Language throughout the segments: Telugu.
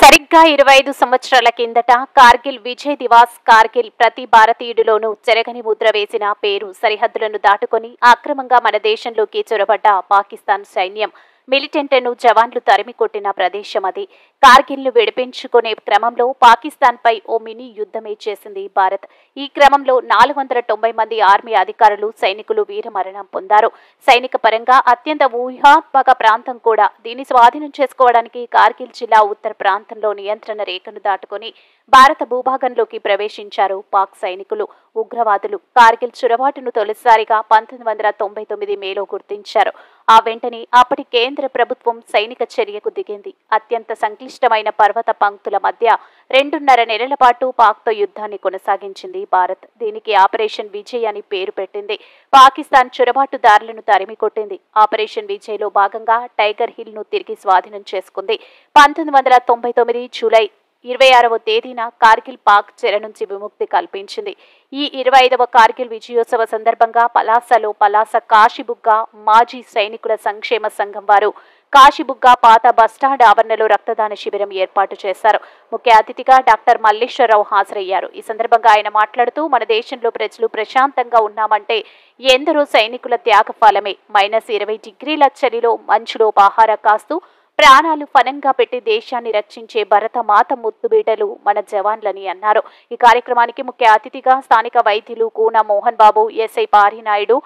సరిగ్గా 25 సంవత్సరాల కిందట కార్గిల్ విజయ్ దివాస్ కార్గిల్ ప్రతి భారతీయుడిలోనూ చెరగని ముద్ర వేసిన పేరు సరిహద్దులను దాటుకొని అక్రమంగా మన దేశంలోకి చొరబడ్డ పాకిస్తాన్ సైన్యం మిలిటెంట్లను జవాన్లు తరిమి కొట్టిన ప్రదేశం అది. కార్గిల్ను విడిపించుకునే క్రమంలో పాకిస్తాన్పై ఓ మినీ యుద్ధమే చేసింది భారత్. ఈ క్రమంలో 490 మంది ఆర్మీ అధికారులు సైనికులు వీరమరణం పొందారు. సైనిక పరంగా అత్యంత ఊహాత్మక ప్రాంతం కూడా. దీన్ని స్వాధీనం చేసుకోవడానికి కార్గిల్ జిల్లా ఉత్తర ప్రాంతంలో నియంత్రణ రేఖను దాటుకుని భారత భూభాగంలోకి ప్రవేశించారు పాక్ సైనికులు. ఉగ్రవాదులు కార్గిల్ చొరబాటును తొలిసారిగా 1999 మేలో గుర్తించారు. ఆ వెంటనే అప్పటి కేంద్ర ప్రభుత్వం సైనిక చర్యకు దిగింది. అత్యంత సంక్లిష్టమైన పర్వత పంక్తుల మధ్య 2.5 నెలల పాటు పాక్తో యుద్ధాన్ని కొనసాగించింది భారత్. దీనికి ఆపరేషన్ విజయ్ అని పేరు పెట్టింది. పాకిస్తాన్ చొరబాటుదారులను తరిమి కొట్టింది. ఆపరేషన్ విజయ్లో భాగంగా టైగర్ హిల్ ను తిరిగి స్వాధీనం చేసుకుంది. 1999 జూలై 26వ తేదీన కార్గిల్ పాక్ చెర నుంచి విముక్తి కల్పించింది. ఈ 25వ కార్గిల్ విజయోత్సవ సందర్భంగా పలాసలో పలాస కాశీబుగ్గ మాజీ సైనికుల సంక్షేమ సంఘం వారు కాశీబుగ్గ పాత బస్టాండ్ ఆవరణలో రక్తదాన శిబిరం ఏర్పాటు చేశారు. ముఖ్య అతిథిగా డాక్టర్ మల్లేశ్వరరావు హాజరయ్యారు. ఈ సందర్భంగా ఆయన మాట్లాడుతూ మన దేశంలో ప్రజలు ప్రశాంతంగా ఉన్నామంటే ఎందరో సైనికుల త్యాగ ఫలమే. -20 డిగ్రీల చలిలో మంచులో పహారా కాస్తూ ప్రాణాలు ఫనంగా పెట్టి దేశాన్ని రక్షించే భరతమాత ముద్దుబిడ్డలు మన జవాన్లని అన్నారు. ఈ కార్యక్రమానికి ముఖ్య అతిథిగా స్థానిక వైద్యులు Kuna Mohan Babu, SI Parinaidu,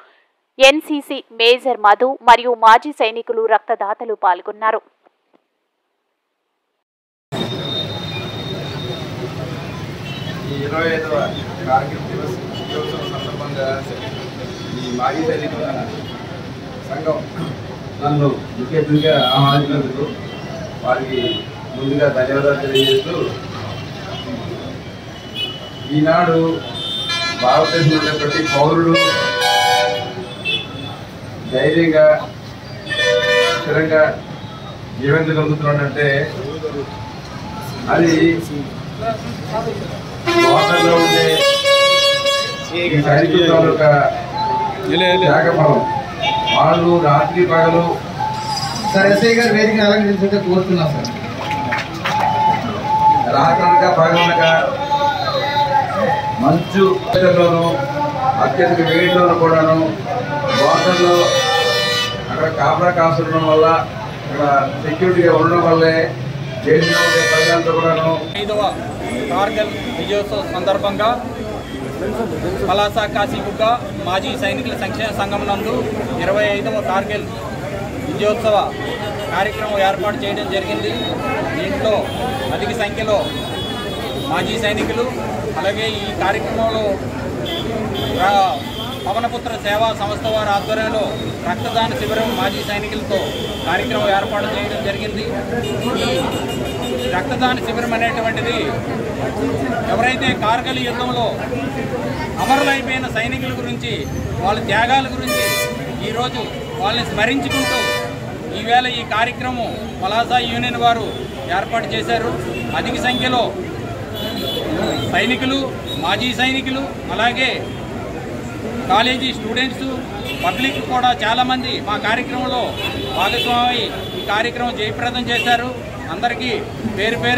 NCC major Madhu మరియు మాజీ సైనికులు రక్తదాతలు పాల్గొన్నారు. నన్ను ముఖ్యంగా ఆహ్వానించినందుకు వారికి ముందుగా ధన్యవాదాలు తెలియజేస్తూ, ఈనాడు భారతదేశంలో ఉండే ప్రతి పౌరుడు ధైర్యంగా స్థిరంగా జీవించగలుగుతున్నాడంటే అది వాటర్లో ఉండే సైనికుల యొక్క త్యాగఫలం. వాళ్ళు రాత్రి పగలు సార్ ఎస్ఐ గారు వేదిక అలంకరించుంటే కోరుతున్నాం సార్. రాత్రనక పగలనక మంచు లోను అత్యధిక వేడిలోనూ కూడాను వాటర్లో అక్కడ కాపలా కాస్తుండడం వల్ల, అక్కడ సెక్యూరిటీగా ఉండడం వల్లే దేశంలో ఉండే ప్రజలంతా కూడాను 5వ కార్గిల్ విజయోత్సవ సందర్భంగా పలాస కాశీబుగ్గ మాజీ సైనికుల సంక్షేమ సంఘం నందు 25వ కార్గిల్ విజయోత్సవ కార్యక్రమం ఏర్పాటు చేయడం జరిగింది. దీంట్లో అధిక సంఖ్యలో మాజీ సైనికులు, అలాగే ఈ కార్యక్రమంలో పవనపుత్ర సేవా సంస్థ వారి ఆధ్వర్యంలో రక్తదాన శిబిరం మాజీ సైనికులతో కార్యక్రమం ఏర్పాటు చేయడం జరిగింది. ఈ రక్తదాన శిబిరం అనేటువంటిది ఎవరైతే కార్గిల్ యుద్ధంలో అమరులైపోయిన సైనికుల గురించి, వాళ్ళ త్యాగాల గురించి ఈరోజు వాళ్ళని స్మరించుకుంటూ ఈవేళ ఈ కార్యక్రమం పలాస యూనియన్ వారు ఏర్పాటు చేశారు. అధిక సంఖ్యలో సైనికులు, మాజీ సైనికులు, అలాగే కాలేజీ స్టూడెంట్స్, పబ్లిక్ కూడా చాలామంది మా కార్యక్రమంలో భాగస్వామి ఈ కార్యక్రమం జయప్రదం చేశారు. అందరికీ పేరు పేరు